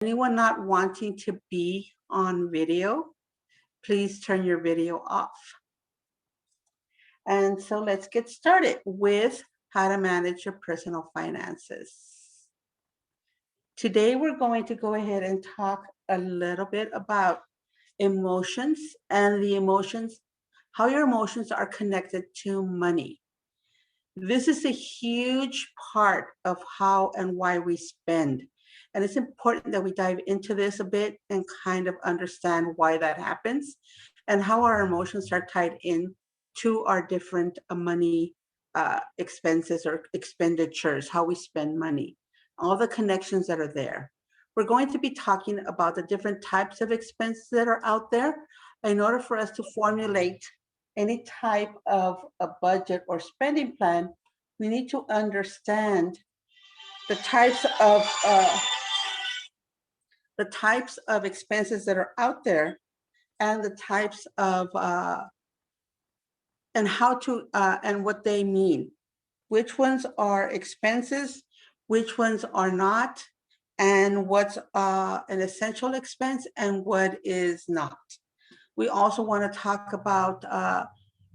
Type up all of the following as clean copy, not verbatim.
Anyone not wanting to be on video, please turn your video off. And so let's get started with how to manage your personal finances. Today, we're going to go ahead and talk a little bit about emotions and how your emotions are connected to money. This is a huge part of how and why we spend. And it's important that we dive into this a bit and kind of understand why that happens and how our emotions are tied in to our different money expenses or expenditures, how we spend money, all the connections that are there. We're going to be talking about the different types of expenses that are out there in order for us to formulate any type of a budget or spending plan. We need to understand the types of expenses that are out there, and the types of and how to and what they mean. Which ones are expenses, which ones are not, and what's an essential expense and what is not. We also want to talk about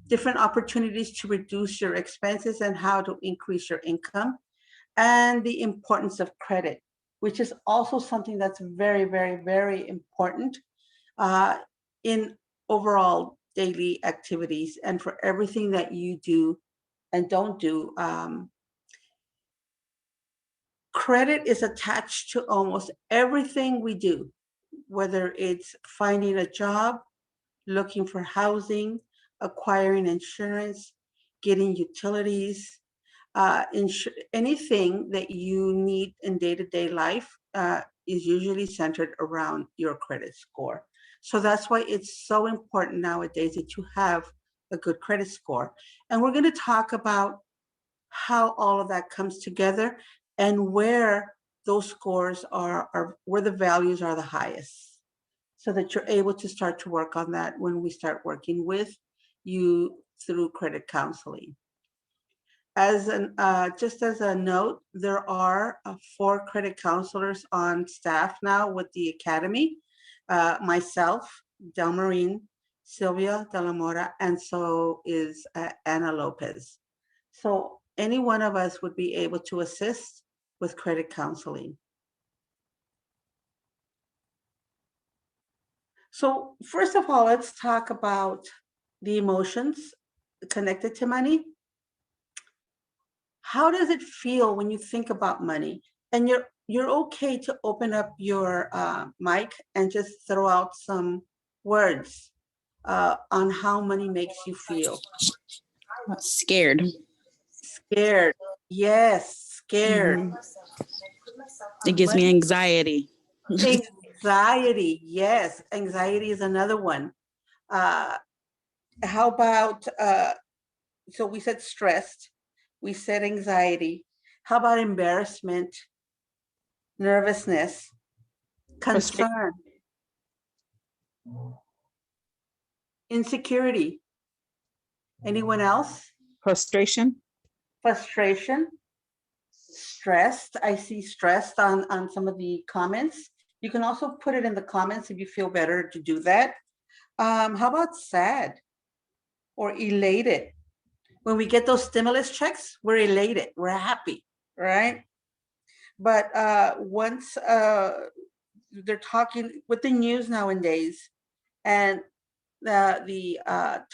different opportunities to reduce your expenses and how to increase your income, and the importance of credit, which is also something that's very, very, very important in overall daily activities and for everything that you do and don't do. Credit is attached to almost everything we do, whether it's finding a job, looking for housing, acquiring insurance, getting utilities, anything that you need in day-to-day life is usually centered around your credit score. So that's why it's so important nowadays that you have a good credit score. And we're going to talk about how all of that comes together and where those scores are where the values are the highest, so that you're able to start to work on that when we start working with you through credit counseling. Just as a note, there are 4 credit counselors on staff now with the academy. Myself, Delmarine, Sylvia de la Mora, and so is Anna Lopez. So any one of us would be able to assist with credit counseling. So first of all, let's talk about the emotions connected to money. How does it feel when you think about money? And you're okay to open up your mic and just throw out some words on how money makes you feel. Scared. Scared. Yes, scared. It gives me anxiety. Anxiety. Yes, anxiety is another one. How about, so we said stressed, we said anxiety. How about embarrassment, nervousness, concern, insecurity? Anyone else? Frustration. Frustration, stressed. I see stressed on some of the comments. You can also put it in the comments if you feel better to do that. How about sad or elated? When we get those stimulus checks, we're elated, we're happy, right? But once they're talking with the news nowadays, and the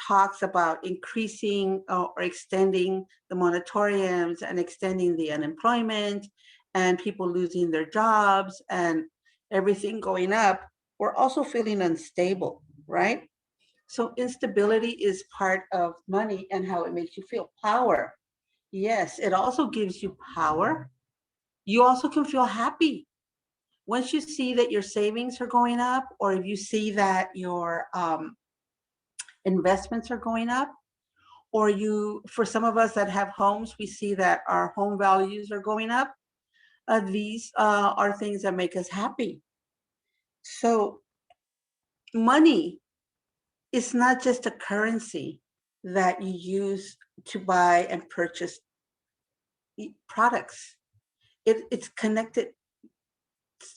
talks about increasing or extending the moratoriums and extending the unemployment and people losing their jobs and everything going up, we're also feeling unstable, right? So instability is part of money and how it makes you feel. Power. Yes, it also gives you power. You also can feel happy. Once you see that your savings are going up, or if you see that your investments are going up, or for some of us that have homes, we see that our home values are going up. These are things that make us happy. So money is not just a currency that you use to buy and purchase products. It's connected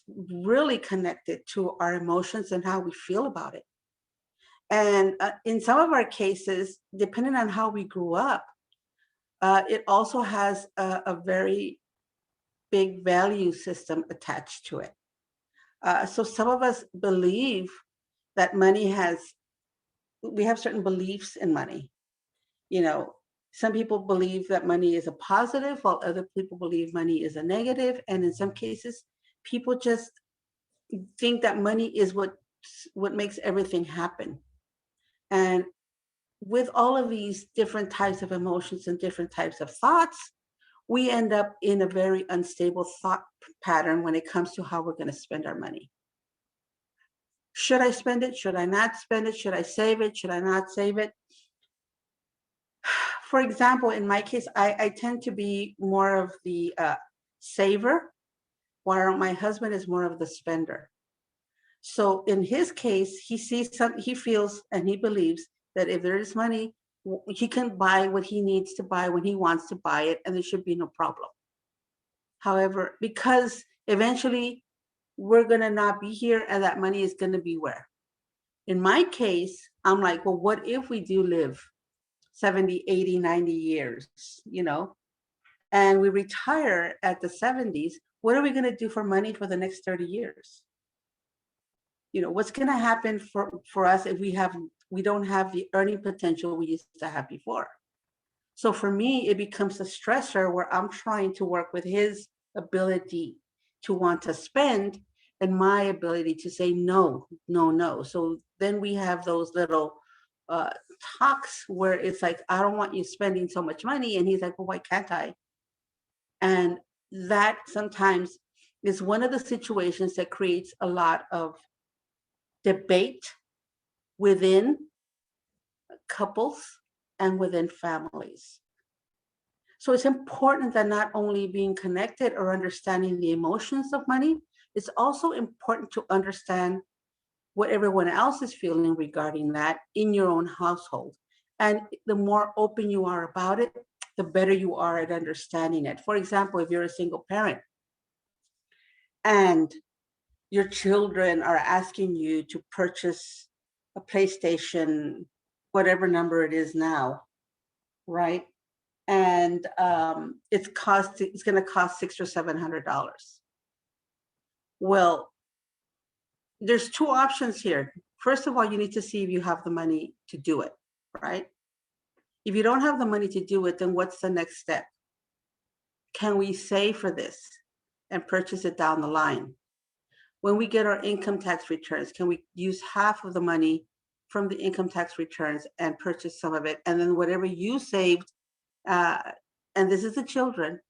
really connected to our emotions and how we feel about it. And in some of our cases, depending on how we grew up, it also has a very big value system attached to it. So some of us believe that we have certain beliefs in money. You know, some people believe that money is a positive, while other people believe money is a negative. And in some cases, people just think that money is what makes everything happen. And with all of these different types of emotions and different types of thoughts, we end up in a very unstable thought pattern when it comes to how we're going to spend our money. Should I spend it? Should I not spend it? Should I save it? Should I not save it? For example, in my case, I tend to be more of the saver, while my husband is more of the spender. So in his case, he feels and he believes that if there is money, he can buy what he needs to buy when he wants to buy it, and there should be no problem. However, because eventually we're going to not be here and that money is going to be where? In my case, I'm like, well, what if we do live 70, 80, 90 years, and we retire at the 70s? What are we going to do for money for the next 30 years? What's going to happen for us if we don't have the earning potential we used to have before? So for me, it becomes a stressor where I'm trying to work with his ability to want to spend and my ability to say no, no, no. So then we have those little talks where it's like, I don't want you spending so much money. And he's like, well, why can't I? And that sometimes is one of the situations that creates a lot of debate within couples and within families. So it's important that not only being connected or understanding the emotions of money, it's also important to understand what everyone else is feeling regarding that in your own household. And the more open you are about it, the better you are at understanding it. For example, if you're a single parent and your children are asking you to purchase a PlayStation, whatever number it is now, right? And it's going to cost $600 or $700. Well, there's two options here. First of all, you need to see if you have the money to do it, right? If you don't have the money to do it, then what's the next step? Can we save for this and purchase it down the line? When we get our income tax returns, can we use half of the money from the income tax returns and purchase some of it? And then whatever you saved, and this is the children,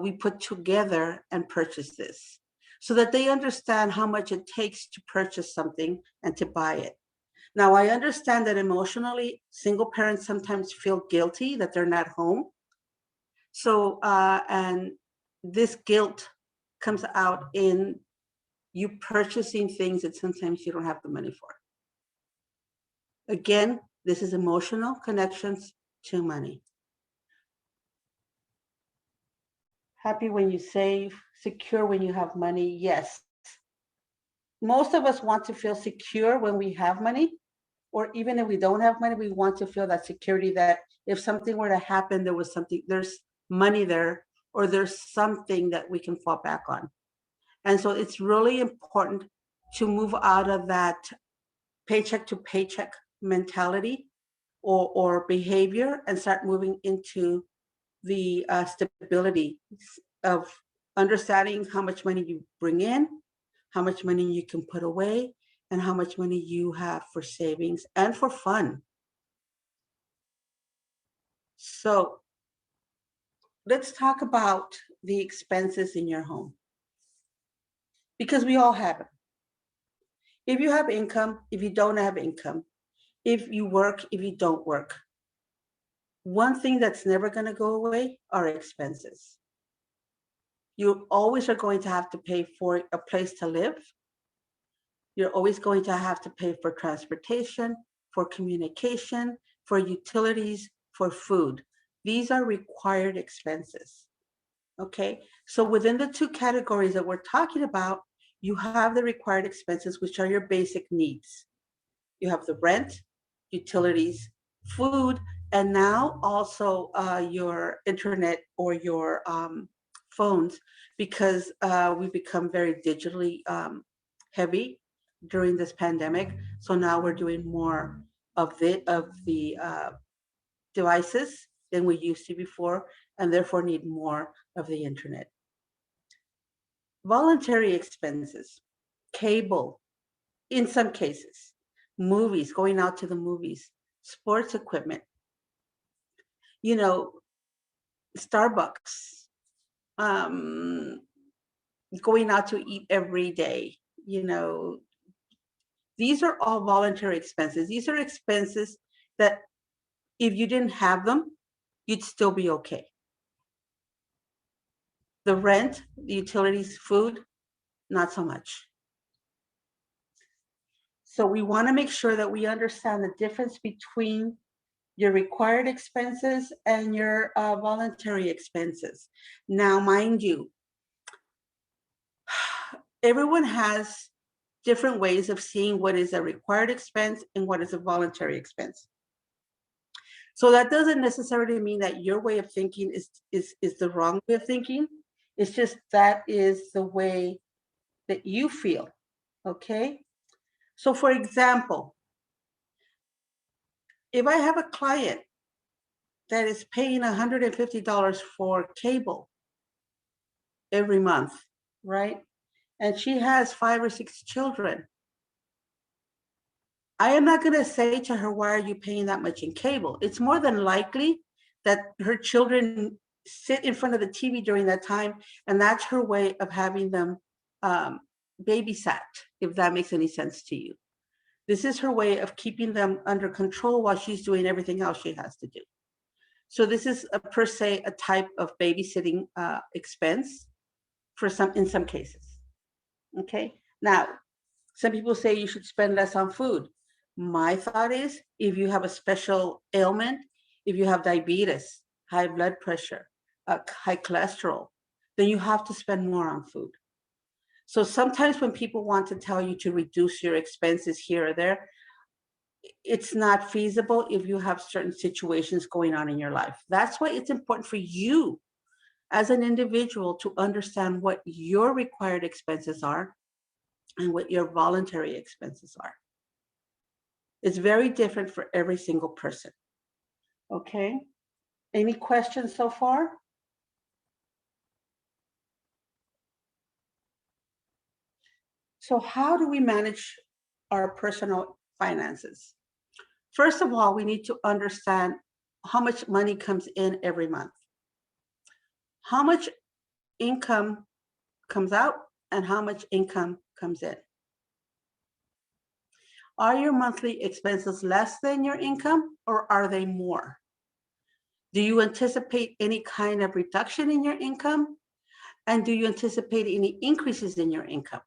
we put together and purchase this so that they understand how much it takes to purchase something and to buy it. Now, I understand that emotionally, single parents sometimes feel guilty that they're not home. So, and this guilt comes out in you purchasing things that sometimes you don't have the money for. Again, this is emotional connections to money. Happy when you save, secure when you have money. Yes. Most of us want to feel secure when we have money, or even if we don't have money, we want to feel that security that if something were to happen, there's money there, or there's something that we can fall back on. And so it's really important to move out of that paycheck to paycheck mentality or behavior and start moving into the stability of understanding how much money you bring in, how much money you can put away, and how much money you have for savings and for fun. So let's talk about the expenses in your home, because we all have them. If you have income, if you don't have income, if you work, if you don't work, one thing that's never going to go away are expenses. You always are going to have to pay for a place to live. You're always going to have to pay for transportation, for communication, for utilities, for food. These are required expenses. Okay, so within the two categories that we're talking about, you have the required expenses, which are your basic needs. You have the rent, utilities, food, and now also your internet or your phones, because we become very digitally heavy during this pandemic. So now we're doing more of the devices than we used to before, and therefore need more of the internet. Voluntary expenses, cable, in some cases, movies, going out to the movies, sports equipment, you know, Starbucks, um, going out to eat every day, these are all voluntary expenses. These are expenses that if you didn't have them, you'd still be okay. The rent, the utilities, food, not so much. So we want to make sure that we understand the difference between your required expenses and your voluntary expenses. Now, mind you, everyone has different ways of seeing what is a required expense and what is a voluntary expense. So that doesn't necessarily mean that your way of thinking is the wrong way of thinking. It's just that is the way that you feel, okay? So for example, if I have a client that is paying $150 for cable every month, right? And she has 5 or 6 children, I am not going to say to her, why are you paying that much in cable? It's more than likely that her children sit in front of the TV during that time, and that's her way of having them babysat, if that makes any sense to you. This is her way of keeping them under control while she's doing everything else she has to do. So this is per se a type of babysitting expense in some cases. Okay. Now, some people say you should spend less on food. My thought is, if you have a special ailment, if you have diabetes, high blood pressure, high cholesterol, then you have to spend more on food. So sometimes when people want to tell you to reduce your expenses here or there, it's not feasible if you have certain situations going on in your life. That's why it's important for you as an individual to understand what your required expenses are and what your voluntary expenses are. It's very different for every single person. Okay. Any questions so far? So how do we manage our personal finances? First of all, we need to understand how much money comes in every month, how much income comes out, and how much income comes in. Are your monthly expenses less than your income, or are they more? Do you anticipate any kind of reduction in your income? And do you anticipate any increases in your income?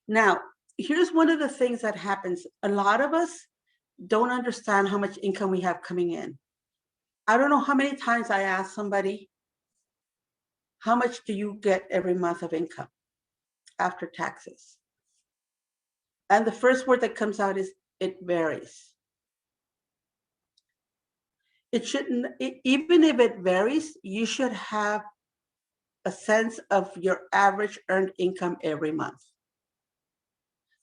Now, here's one of the things that happens. A lot of us don't understand how much income we have coming in. I don't know how many times I ask somebody, how much do you get every month of income after taxes? And the first word that comes out is, it varies. It shouldn't, even if it varies, you should have a sense of your average earned income every month.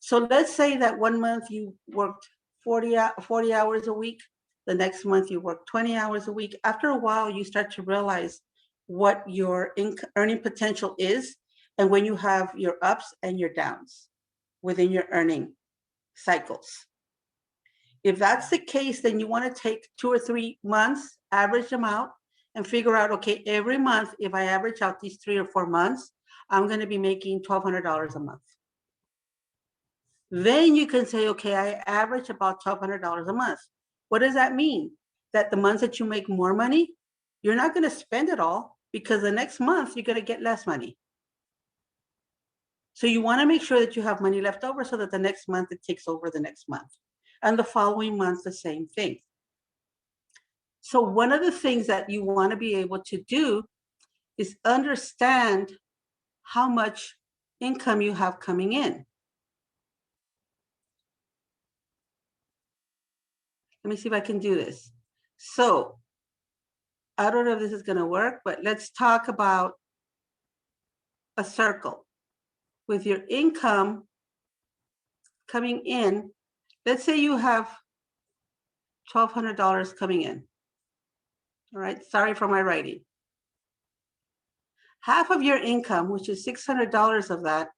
So let's say that one month you worked 40 hours a week. The next month you work 20 hours a week. After a while, you start to realize what your earning potential is and when you have your ups and your downs within your earning cycles. If that's the case, then you want to take 2 or 3 months, average them out, and figure out, okay, every month, if I average out these 3 or 4 months, I'm going to be making $1,200 a month. Then you can say, okay, I average about $1,200 a month. What does that mean? That the months that you make more money, you're not going to spend it all, because the next month you're going to get less money. So you want to make sure that you have money left over so that the next month it takes over the next month. And the following month, the same thing. So one of the things that you want to be able to do is understand how much income you have coming in. Let me see if I can do this. So I don't know if this is going to work, but let's talk about a circle with your income coming in. Let's say you have $1,200 coming in. All right, sorry for my writing. Half of your income, which is $600 of that,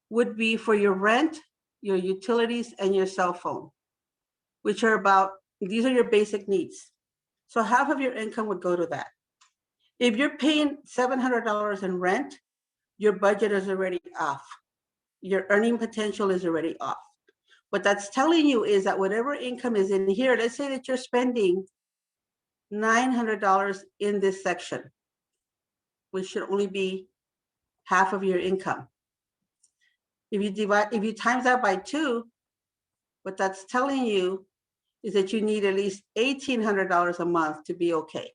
would be for your rent, your utilities, and your cell phone, which are these are your basic needs. So half of your income would go to that. If you're paying $700 in rent, your budget is already off. Your earning potential is already off. What that's telling you is that whatever income is in here, let's say that you're spending $900 in this section, which should only be half of your income. If you times that by 2, what that's telling you is that you need at least $1,800 a month to be okay.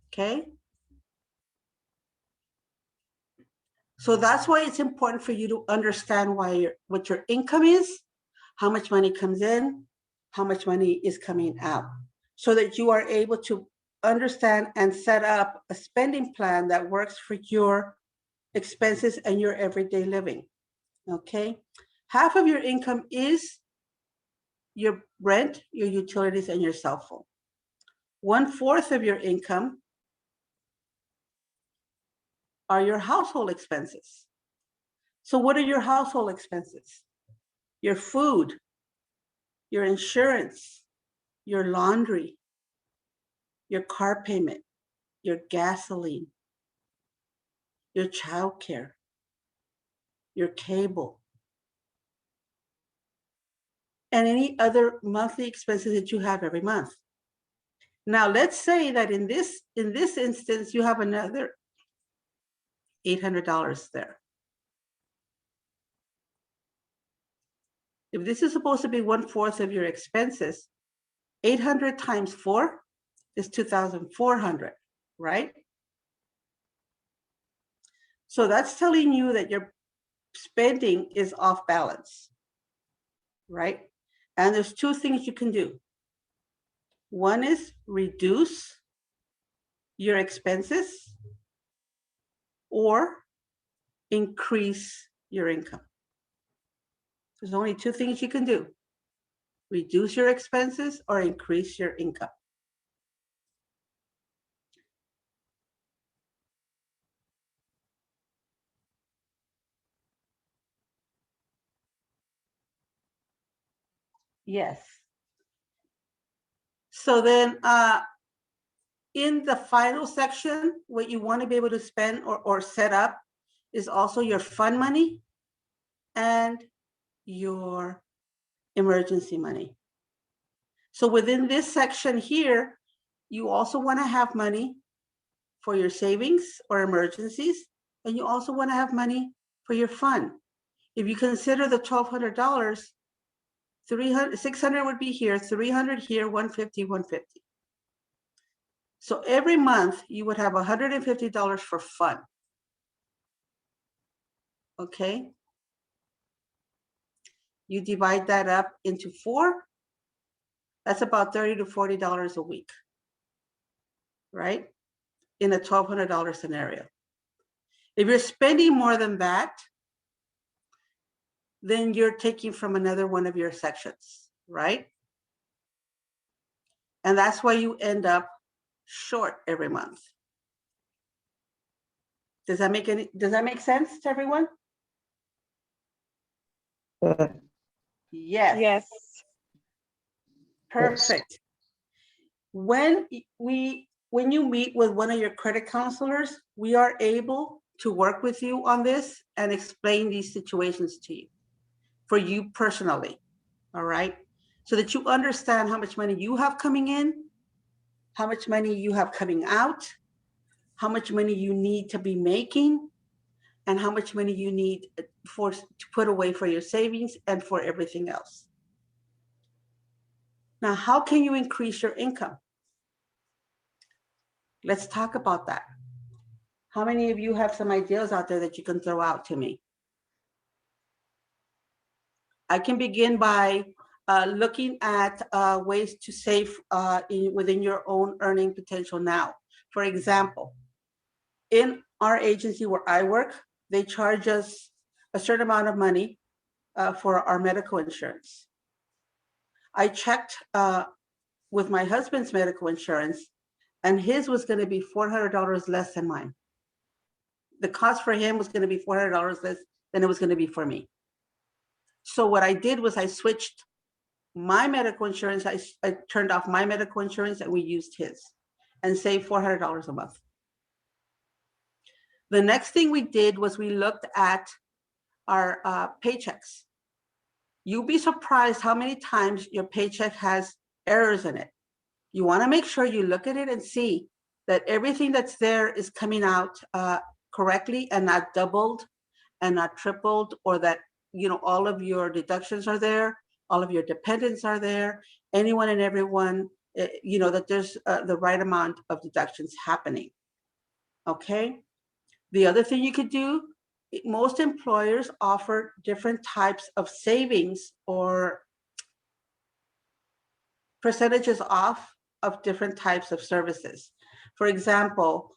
Okay? So that's why it's important for you to understand what your income is, how much money comes in, how much money is coming out, so that you are able to understand and set up a spending plan that works for your expenses and your everyday living. Okay? Half of your income is your rent, your utilities, and your cell phone. 1/4 of your income are your household expenses. So what are your household expenses? Your food, your insurance, your laundry, your car payment, your gasoline, your childcare, your cable, and any other monthly expenses that you have every month. Now, let's say that in this instance, you have another $800 there. If this is supposed to be 1/4 of your expenses, 800 times 4 is 2,400, right? So that's telling you that your spending is off balance, right? And there's 2 things you can do. One is reduce your expenses or increase your income. There's only 2 things you can do: reduce your expenses or increase your income. Yes. So then in the final section, what you want to be able to spend or set up is also your fund money and your emergency money. So within this section here, you also want to have money for your savings or emergencies, and you also want to have money for your fund. If you consider the $1,200, 600 would be here, 300 here, 150, 150. So every month you would have $150 for fun. Okay? You divide that up into 4, that's about $30 to $40 a week, right? In a $1,200 scenario. If you're spending more than that, then you're taking from another one of your sections, right? And that's why you end up short every month. Does that make sense to everyone? Yes. Yes. Perfect. When you meet with one of your credit counselors, we are able to work with you on this and explain these situations to you, for you personally, all right? So that you understand how much money you have coming in, how much money you have coming out, how much money you need to be making, and how much money you need to put away for your savings and for everything else. Now, how can you increase your income? Let's talk about that. How many of you have some ideas out there that you can throw out to me? I can begin by looking at ways to save within your own earning potential now. For example, in our agency where I work, they charge us a certain amount of money for our medical insurance. I checked with my husband's medical insurance, and his was going to be $400 less than mine. The cost for him was going to be $400 less than it was going to be for me. So what I did was I switched my medical insurance. I turned off my medical insurance and we used his and saved $400 a month. The next thing we did was we looked at our paychecks. You'll be surprised how many times your paycheck has errors in it. You want to make sure you look at it and see that everything that's there is coming out correctly and not doubled and not tripled, or that all of your deductions are there, all of your dependents are there, anyone and everyone, that there's the right amount of deductions happening. Okay. The other thing you could do, most employers offer different types of savings or percentages off of different types of services. For example,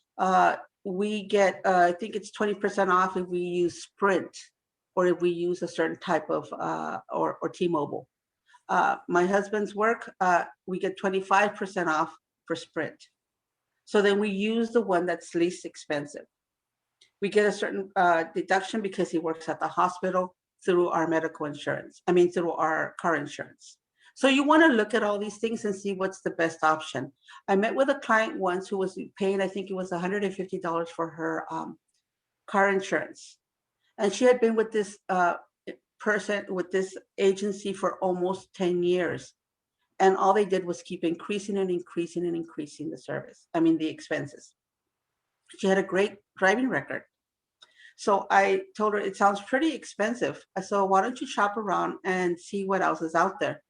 we get, I think it's 20% off if we use Sprint, or if we use a certain type of, or T-Mobile. My husband's work, we get 25% off for Sprint. So then we use the one that's least expensive. We get a certain deduction because he works at the hospital through our medical insurance. Through our car insurance. So you want to look at all these things and see what's the best option. I met with a client once who was paying, I think it was $150 for her car insurance. And she had been with this with this agency for almost 10 years. And all they did was keep increasing and increasing and increasing the service. The expenses. She had a great driving record. So I told her, it sounds pretty expensive. So why don't you shop around and see what else is out there?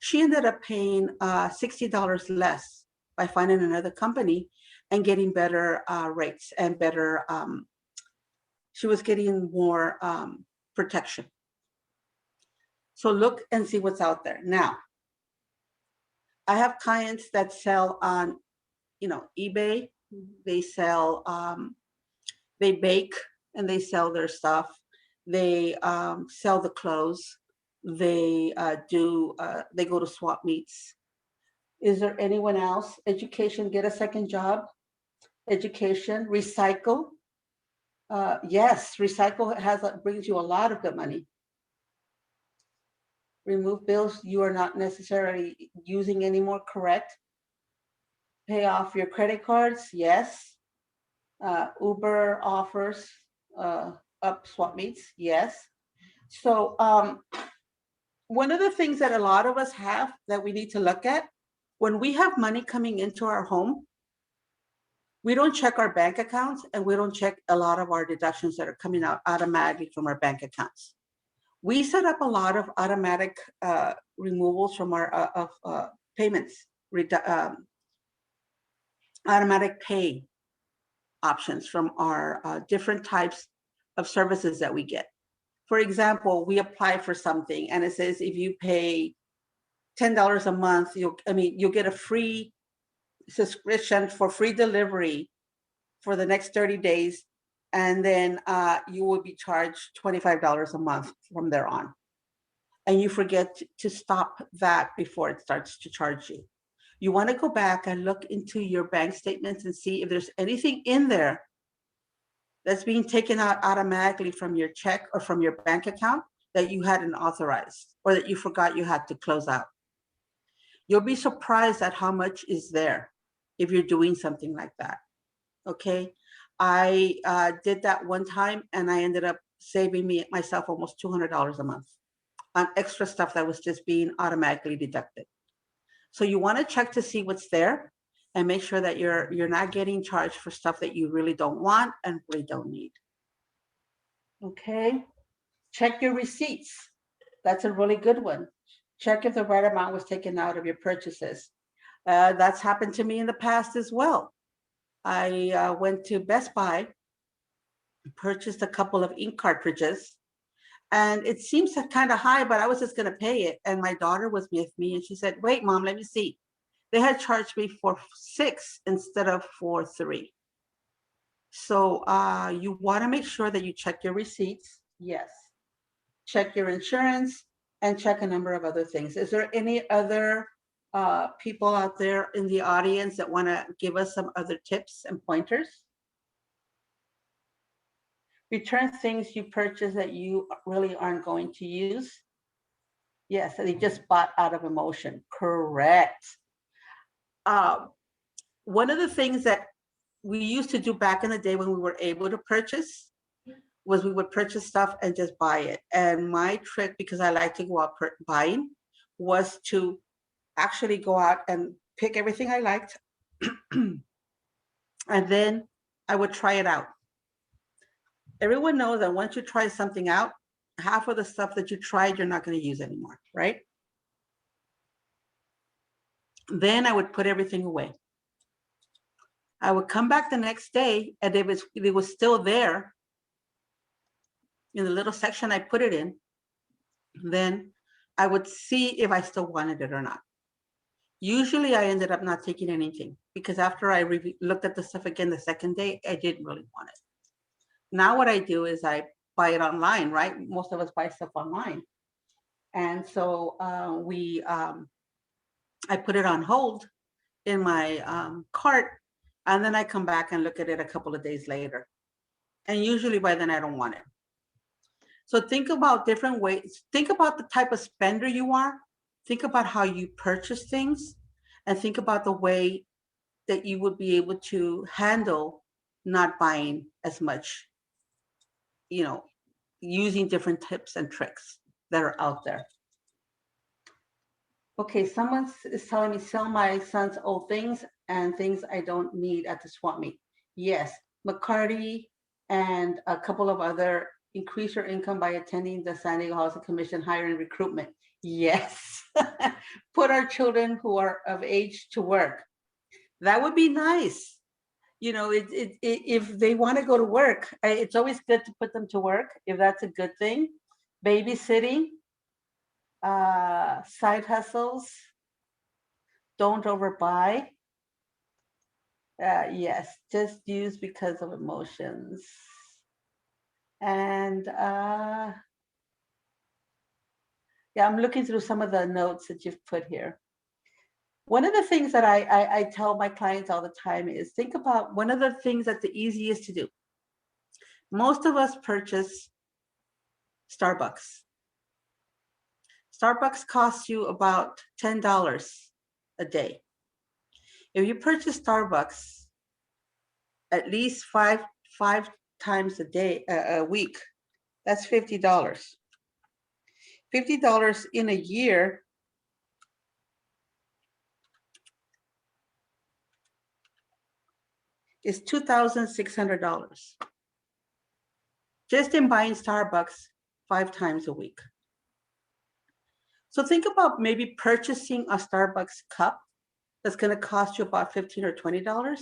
She ended up paying $60 less by finding another company and getting better rates and better, she was getting more protection. So look and see what's out there. Now, I have clients that sell on, eBay. They sell, they bake and they sell their stuff. They sell the clothes. They they go to swap meets. Is there anyone else? Education, get a second job. Education, recycle. Yes, recycle brings you a lot of good money. Remove bills you are not necessarily using anymore, correct? Pay off your credit cards, yes. Uber offers up swap meets, yes. So one of the things that a lot of us have that we need to look at, when we have money coming into our home, we don't check our bank accounts and we don't check a lot of our deductions that are coming out automatically from our bank accounts. We set up a lot of automatic removals from our payments, automatic pay options from our different types of services that we get. For example, we apply for something and it says if you pay $10 a month, you'll get a free subscription for free delivery for the next 30 days. And then you will be charged $25 a month from there on. And you forget to stop that before it starts to charge you. You want to go back and look into your bank statements and see if there's anything in there that's being taken out automatically from your check or from your bank account that you hadn't authorized or that you forgot you had to close out. You'll be surprised at how much is there if you're doing something like that. Okay. I did that one time and I ended up saving myself almost $200 a month on extra stuff that was just being automatically deducted. So you want to check to see what's there and make sure that you're not getting charged for stuff that you really don't want and really don't need. Okay. Check your receipts. That's a really good one. Check if the right amount was taken out of your purchases. That's happened to me in the past as well. I went to Best Buy, purchased a couple of ink cartridges, and it seems kind of high, but I was just going to pay it. And my daughter was with me, and she said, "Wait, Mom, let me see." They had charged me for 6 instead of for 3. So you want to make sure that you check your receipts. Yes. Check your insurance and check a number of other things. Is there any other people out there in the audience that want to give us some other tips and pointers? Return things you purchase that you really aren't going to use. Yes, that they just bought out of emotion. Correct. One of the things that we used to do back in the day when we were able to purchase was we would purchase stuff and just buy it. And my trick, because I like to go out buying, was to actually go out and pick everything I liked. And then I would try it out. Everyone knows that once you try something out, half of the stuff that you tried, you're not going to use anymore, right? Then I would put everything away. I would come back the next day, and if it was still there in the little section I put it in, then I would see if I still wanted it or not. Usually I ended up not taking anything because after I looked at the stuff again the second day, I didn't really want it. Now what I do is I buy it online, right? Most of us buy stuff online. And so I put it on hold in my cart, and then I come back and look at it a couple of days later. And usually by then I don't want it. So think about different ways. Think about the type of spender you are. Think about how you purchase things, and think about the way that you would be able to handle not buying as much, using different tips and tricks that are out there. Okay, someone is telling me sell my son's old things and things I don't need at the swap meet. Yes, McCarty and a couple of other increase your income by attending the San Diego Housing Commission hiring recruitment. Yes, put our children who are of age to work. That would be nice. If they want to go to work, it's always good to put them to work if that's a good thing. Babysitting, side hustles, don't overbuy. Yes, just use because of emotions. And yeah, I'm looking through some of the notes that you've put here. One of the things that I tell my clients all the time is think about one of the things that's the easiest to do. Most of us purchase Starbucks. Starbucks costs you about $10 a day. If you purchase Starbucks at least five times a week, that's $50. $50 in a year is $2,600 just in buying Starbucks 5 times a week. So think about maybe purchasing a Starbucks cup that's going to cost you about $15 or $20,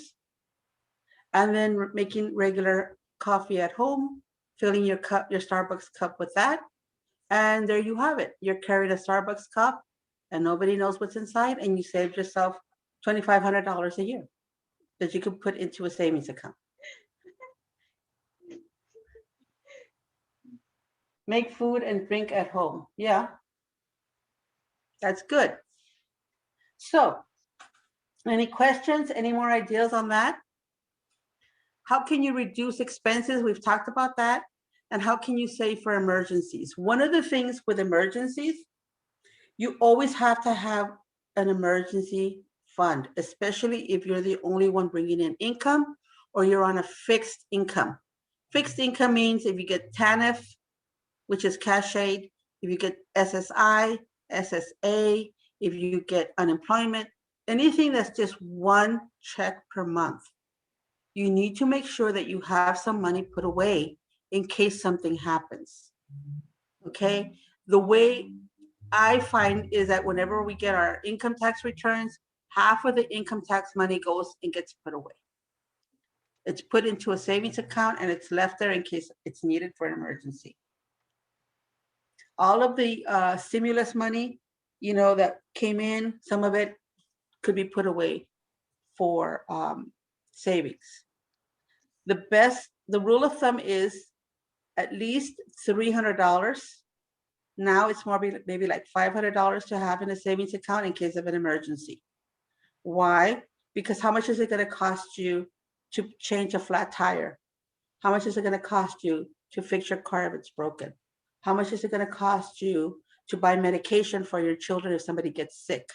and then making regular coffee at home, filling your Starbucks cup with that, and there you have it. You're carrying a Starbucks cup, and nobody knows what's inside, and you saved yourself $2,500 a year that you could put into a savings account. Make food and drink at home. Yeah, that's good. So, any questions? Any more ideas on that? How can you reduce expenses? We've talked about that. And how can you save for emergencies? One of the things with emergencies, you always have to have an emergency fund, especially if you're the only one bringing in income or you're on a fixed income. Fixed income means if you get TANF, which is cash aid, if you get SSI, SSA, if you get unemployment, anything that's just one check per month, you need to make sure that you have some money put away in case something happens. Okay? The way I find is that whenever we get our income tax returns, half of the income tax money goes and gets put away. It's put into a savings account and it's left there in case it's needed for an emergency. All of the stimulus money, that came in, some of it could be put away for savings. The rule of thumb is at least $300. Now it's more maybe like $500 to have in a savings account in case of an emergency. Why? Because how much is it going to cost you to change a flat tire? How much is it going to cost you to fix your car if it's broken? How much is it going to cost you to buy medication for your children if somebody gets sick?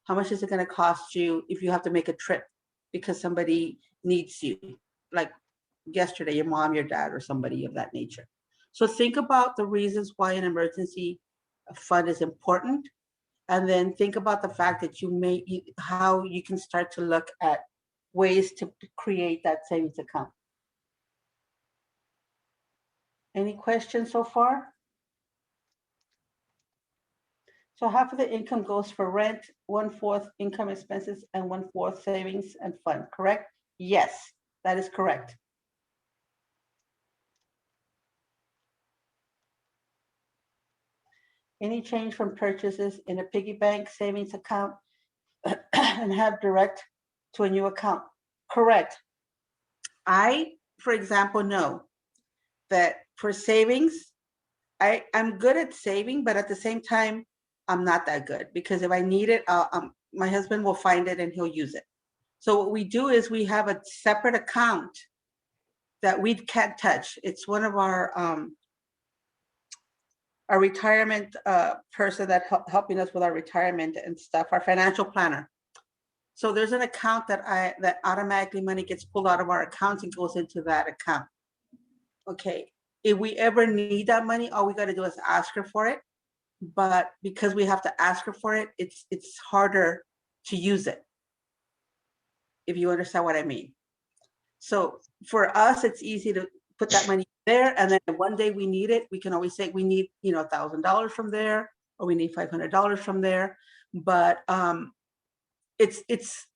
How much is it going to cost you if you have to make a trip because somebody needs you, like yesterday, your mom, your dad, or somebody of that nature? So think about the reasons why an emergency fund is important, and then think about the fact that how you can start to look at ways to create that savings account. Any questions so far? So half of the income goes for rent, 1/4 income expenses, and 1/4 savings and fund, correct? Yes, that is correct. Any change from purchases in a piggy bank savings account and have direct to a new account? Correct. I, for example, know that for savings, I'm good at saving, but at the same time, I'm not that good, because if I need it, my husband will find it and he'll use it. So what we do is we have a separate account that we can't touch. It's one of our retirement person that helping us with our retirement and stuff, our financial planner. So there's an account that automatically money gets pulled out of our accounts and goes into that account. Okay, if we ever need that money, all we got to do is ask her for it. But because we have to ask her for it, it's harder to use it, if you understand what I mean. So for us, it's easy to put that money there, and then one day we need it, we can always say we need $1,000 from there, or we need $500 from there. But it's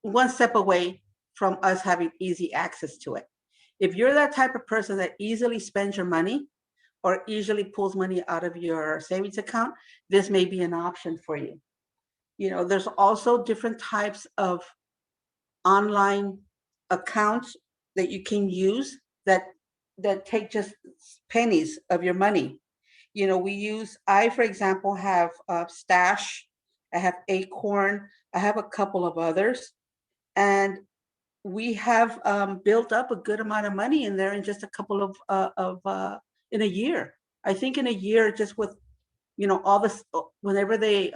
one step away from us having easy access to it. If you're that type of person that easily spends your money or easily pulls money out of your savings account, this may be an option for you. There's also different types of online accounts that you can use that take just pennies of your money. I, for example, have Stash, I have Acorn, I have a couple of others, and we have built up a good amount of money in there in just a couple of in a year. I think in a year, just with all this, whenever they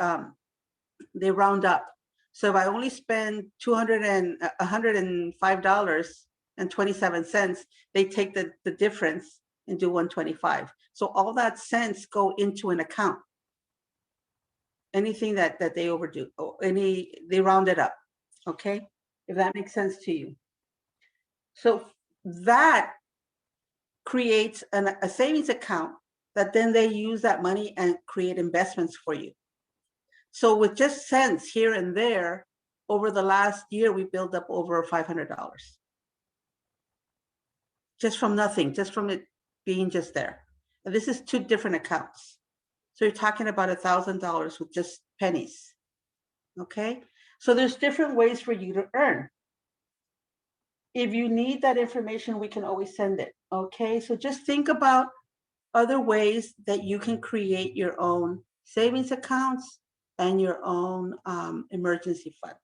round up. So if I only spend $105.27, they take the difference and do 125. So all that cents go into an account. Anything that they overdo, or they round it up. Okay, if that makes sense to you. So that creates a savings account that then they use that money and create investments for you. So with just cents here and there, over the last year, we built up over $500. Just from nothing, just from it being just there. And this is 2 different accounts. So you're talking about $1,000 with just pennies. Okay, so there's different ways for you to earn. If you need that information, we can always send it. Okay, so just think about other ways that you can create your own savings accounts and your own emergency funds.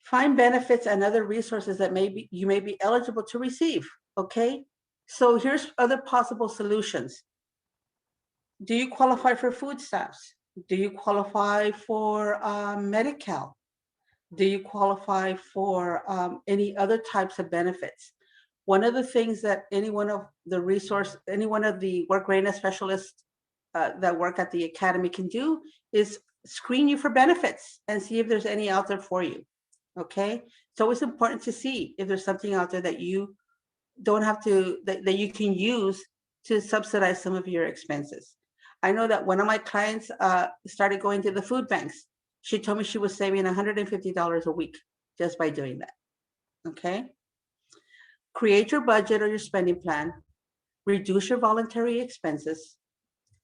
Find benefits and other resources that you may be eligible to receive. Okay, so here's other possible solutions. Do you qualify for food stamps? Do you qualify for Medi-Cal? Do you qualify for any other types of benefits? One of the things that any one of the work readiness specialists that work at the academy can do is screen you for benefits and see if there's any out there for you. Okay, it's always important to see if there's something out there that you don't have to, that you can use to subsidize some of your expenses. I know that one of my clients started going to the food banks. She told me she was saving $150 a week just by doing that. Okay. Create your budget or your spending plan. Reduce your voluntary expenses.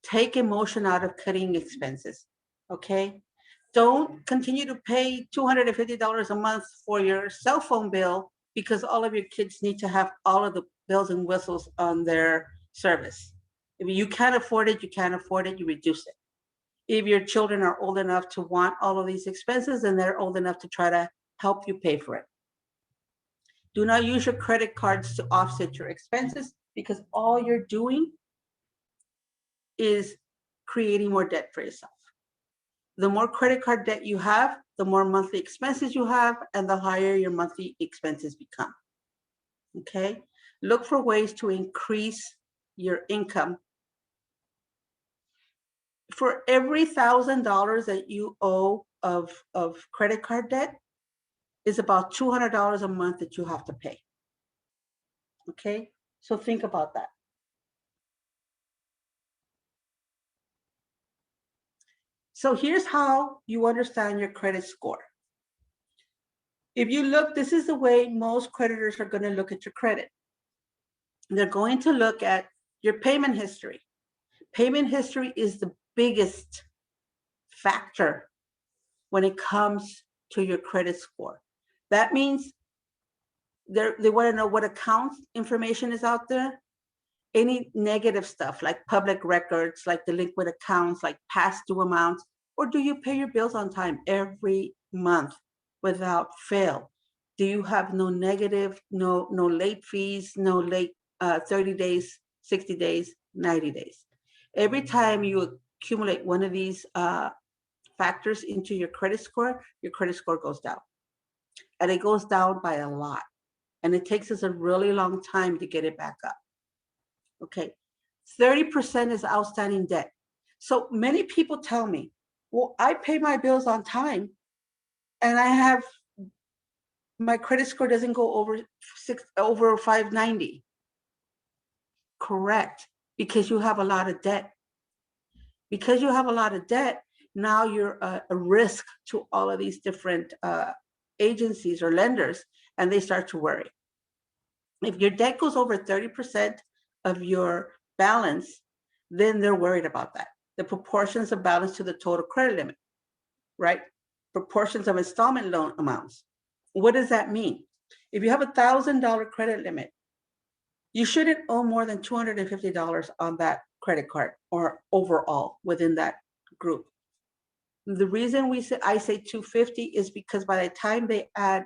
Take emotion out of cutting expenses. Okay. Don't continue to pay $250 a month for your cell phone bill because all of your kids need to have all of the bells and whistles on their service. If you can't afford it, you can't afford it, you reduce it. If your children are old enough to want all of these expenses, then they're old enough to try to help you pay for it. Do not use your credit cards to offset your expenses because all you're doing is creating more debt for yourself. The more credit card debt you have, the more monthly expenses you have, and the higher your monthly expenses become. Okay? Look for ways to increase your income. For every $1,000 that you owe of credit card debt, is about $200 a month that you have to pay. Okay? So think about that. So here's how you understand your credit score. If you look, this is the way most creditors are going to look at your credit. They're going to look at your payment history. Payment history is the biggest factor when it comes to your credit score. That means they want to know what account information is out there, any negative stuff like public records, like delinquent accounts, like past due amounts, or do you pay your bills on time every month without fail? Do you have no negative, no late fees, no late 30 days, 60 days, 90 days? Every time you accumulate one of these factors into your credit score goes down. And it goes down by a lot. And it takes us a really long time to get it back up. Okay, 30% is outstanding debt. So many people tell me, well, I pay my bills on time and my credit score doesn't go over 590. Correct, because you have a lot of debt. Because you have a lot of debt, now you're a risk to all of these different agencies or lenders, and they start to worry. If your debt goes over 30% of your balance, then they're worried about that. The proportions of balance to the total credit limit, right? Proportions of installment loan amounts. What does that mean? If you have $1,000 credit limit, you shouldn't owe more than $250 on that credit card or overall within that group. The reason I say 250 is because by the time they add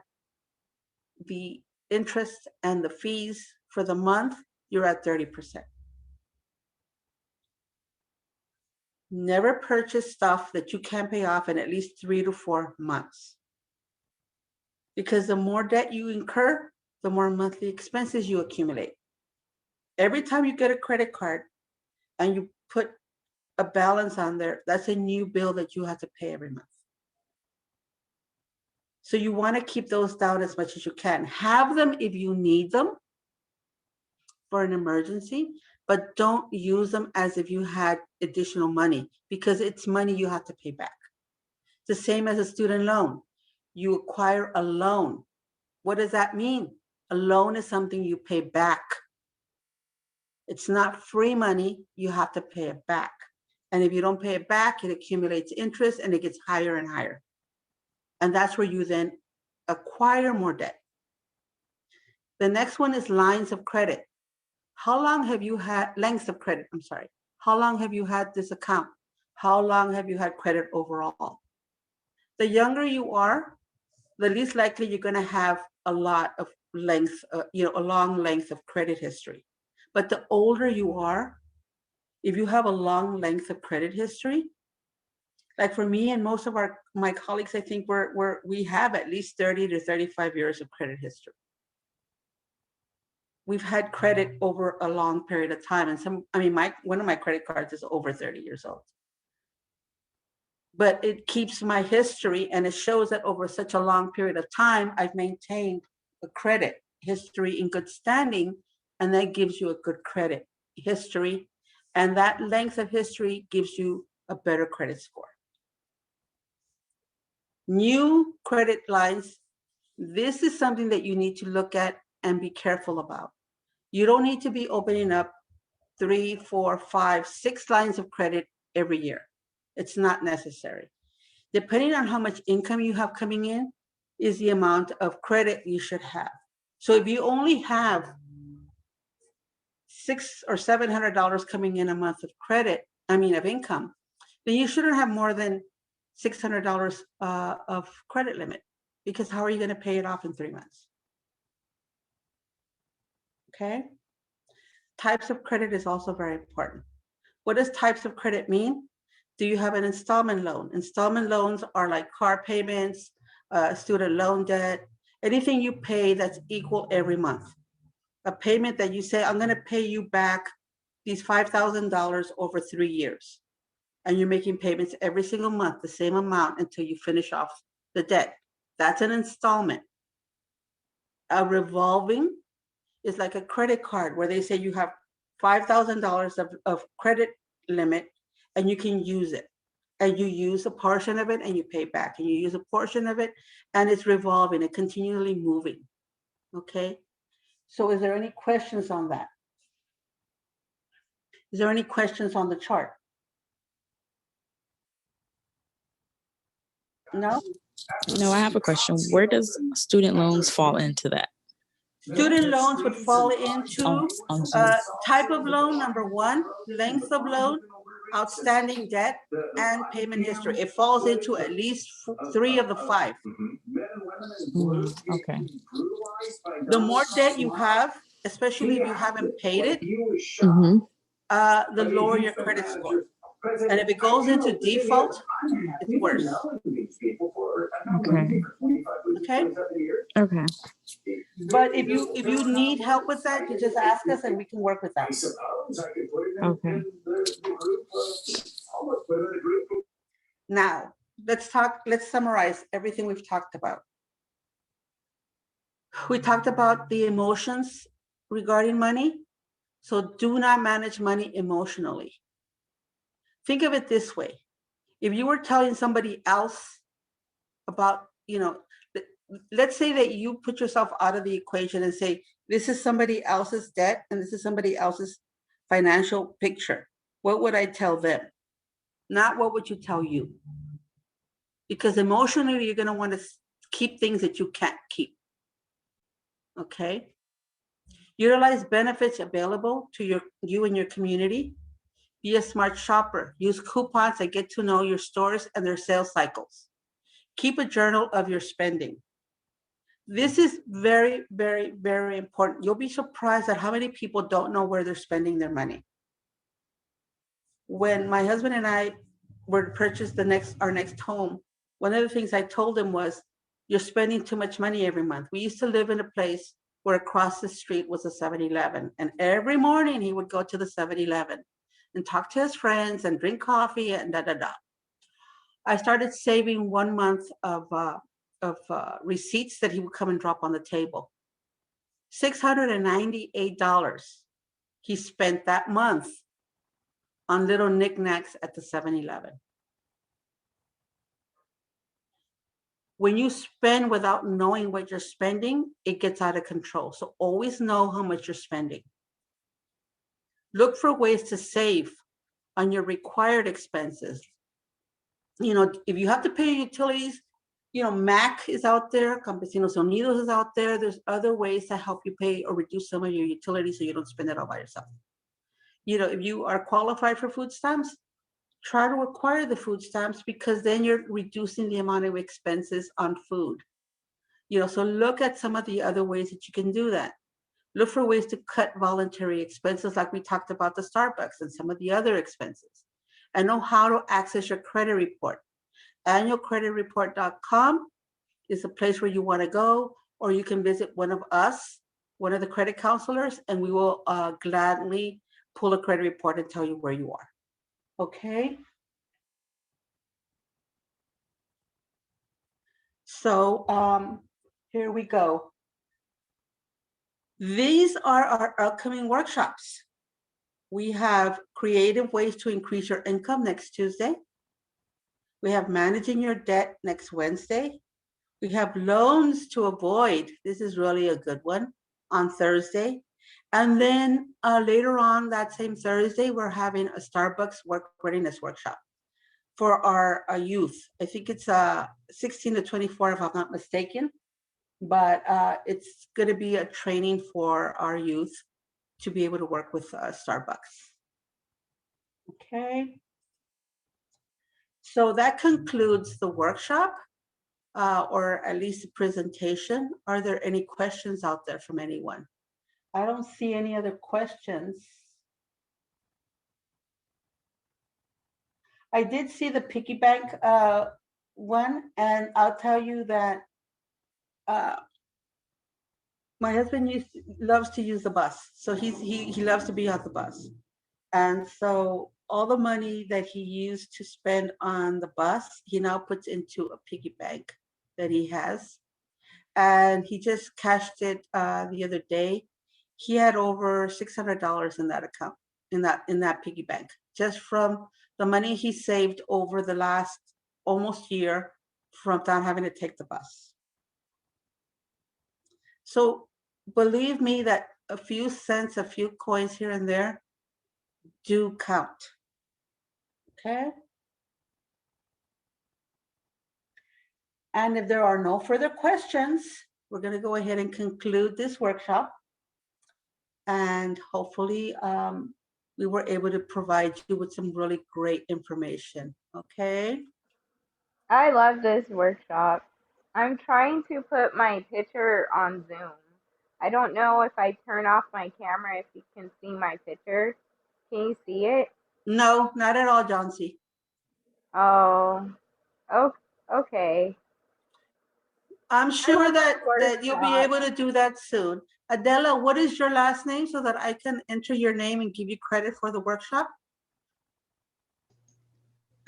the interest and the fees for the month, you're at 30%. Never purchase stuff that you can't pay off in at least 3 to 4 months. Because the more debt you incur, the more monthly expenses you accumulate. Every time you get a credit card and you put a balance on there, that's a new bill that you have to pay every month. So you want to keep those down as much as you can. Have them if you need them for an emergency, but don't use them as if you had additional money because it's money you have to pay back. It's the same as a student loan. You acquire a loan. What does that mean? A loan is something you pay back. It's not free money. You have to pay it back. And if you don't pay it back, it accumulates interest and it gets higher and higher. And that's where you then acquire more debt. The next one is lines of credit. How long have you had lengths of credit? I'm sorry. How long have you had this account? How long have you had credit overall? The younger you are, the least likely you're going to have a lot of length, a long length of credit history. But the older you are, if you have a long length of credit history, like for me and most of my colleagues, I think we have at least 30 to 35 years of credit history. We've had credit over a long period of time. And one of my credit cards is over 30 years old. But it keeps my history and it shows that over such a long period of time, I've maintained a credit history in good standing, and that gives you a good credit history. And that length of history gives you a better credit score. New credit lines, this is something that you need to look at and be careful about. You don't need to be opening up 3, 4, 5, 6 lines of credit every year. It's not necessary. Depending on how much income you have coming in is the amount of credit you should have. So if you only have $600 or $700 coming in a month of of income, then you shouldn't have more than $600 of credit limit, because how are you going to pay it off in 3 months? Okay. Types of credit is also very important. What does types of credit mean? Do you have an installment loan? Installment loans are like car payments, student loan debt, anything you pay that's equal every month. A payment that you say, I'm going to pay you back these $5,000 over 3 years. And you're making payments every single month, the same amount until you finish off the debt. That's an installment. A revolving is like a credit card where they say you have $5,000 of credit limit and you can use it. And you use a portion of it and you pay back. And you use a portion of it and it's revolving and continually moving. Okay. So is there any questions on that? Is there any questions on the chart? No? No, I have a question. Where does student loans fall into that? Student loans would fall into On type of loan, number 1, length of loan, outstanding debt, and payment history. It falls into at least 3 of the 5. Okay. The more debt you have, especially if you haven't paid it, the lower your credit score. And if it goes into default, it's worse. Okay. Okay? Okay. But if you need help with that, you just ask us and we can work with that. Okay. Now, let's summarize everything we've talked about. We talked about the emotions regarding money. So do not manage money emotionally. Think of it this way. If you were telling somebody else about, let's say that you put yourself out of the equation and say, this is somebody else's debt and this is somebody else's financial picture. What would I tell them? Not what would you tell you? Because emotionally, you're going to want to keep things that you can't keep. Okay? Utilize benefits available to you and your community. Be a smart shopper. Use coupons that get to know your stores and their sales cycles. Keep a journal of your spending. This is very, very, very important. You'll be surprised at how many people don't know where they're spending their money. When my husband and I were to purchase our next home, one of the things I told him was, you're spending too much money every month. We used to live in a place where across the street was a 7-Eleven. And every morning he would go to the 7-Eleven and talk to his friends and drink coffee and da-da-da. I started saving 1 month of receipts that he would come and drop on the table. $698 he spent that month on little knickknacks at the 7-Eleven. When you spend without knowing what you're spending, it gets out of control. So always know how much you're spending. Look for ways to save on your required expenses. If you have to pay utilities, MAC is out there, Campesinos Unidos is out there. There's other ways to help you pay or reduce some of your utilities so you don't spend it all by yourself. If you are qualified for food stamps, try to acquire the food stamps, because then you're reducing the amount of expenses on food. So look at some of the other ways that you can do that. Look for ways to cut voluntary expenses, like we talked about the Starbucks and some of the other expenses. And know how to access your credit report. Annualcreditreport.com is a place where you want to go, or you can visit one of the credit counselors, and we will gladly pull a credit report and tell you where you are. Okay? So here we go. These are our upcoming workshops. We have creative ways to increase your income next Tuesday. We have managing your debt next Wednesday. We have loans to avoid. This is really a good one on Thursday. And then later on that same Thursday, we're having a Starbucks work readiness workshop for our youth. I think it's 16 to 24, if I'm not mistaken. But it's going to be a training for our youth to be able to work with Starbucks. Okay. So that concludes the workshop, or at least the presentation. Are there any questions out there from anyone? I don't see any other questions. I did see the piggy bank one, and I'll tell you that my husband loves to use the bus. So he loves to be on the bus. And so all the money that he used to spend on the bus, he now puts into a piggy bank that he has. And he just cashed it the other day. He had over $600 in that account, in that piggy bank, just from the money he saved over the last almost year from not having to take the bus. So believe me that a few cents, a few coins here and there do count. Okay. And if there are no further questions, we're going to go ahead and conclude this workshop. And hopefully we were able to provide you with some really great information. Okay. I love this workshop. I'm trying to put my picture on Zoom. I don't know if I turn off my camera if you can see my picture. Can you see it? No, not at all, John C. Oh, okay. I'm I sure love this that you'll be workshop. able to do that soon. Adela, what is your last name so that I can enter your name and give you credit for the workshop?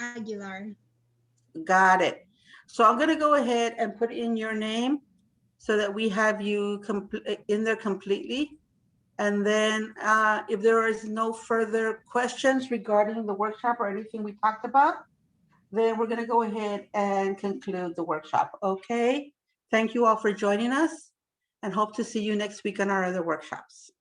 Aguilar. Got it. So I'm going to go ahead and put in your name so that we have you in there completely. And then if there is no further questions regarding the workshop or anything we talked about, then we're going to go ahead and conclude the workshop. Okay. Thank you all for joining us and hope to see you next week on our other workshops.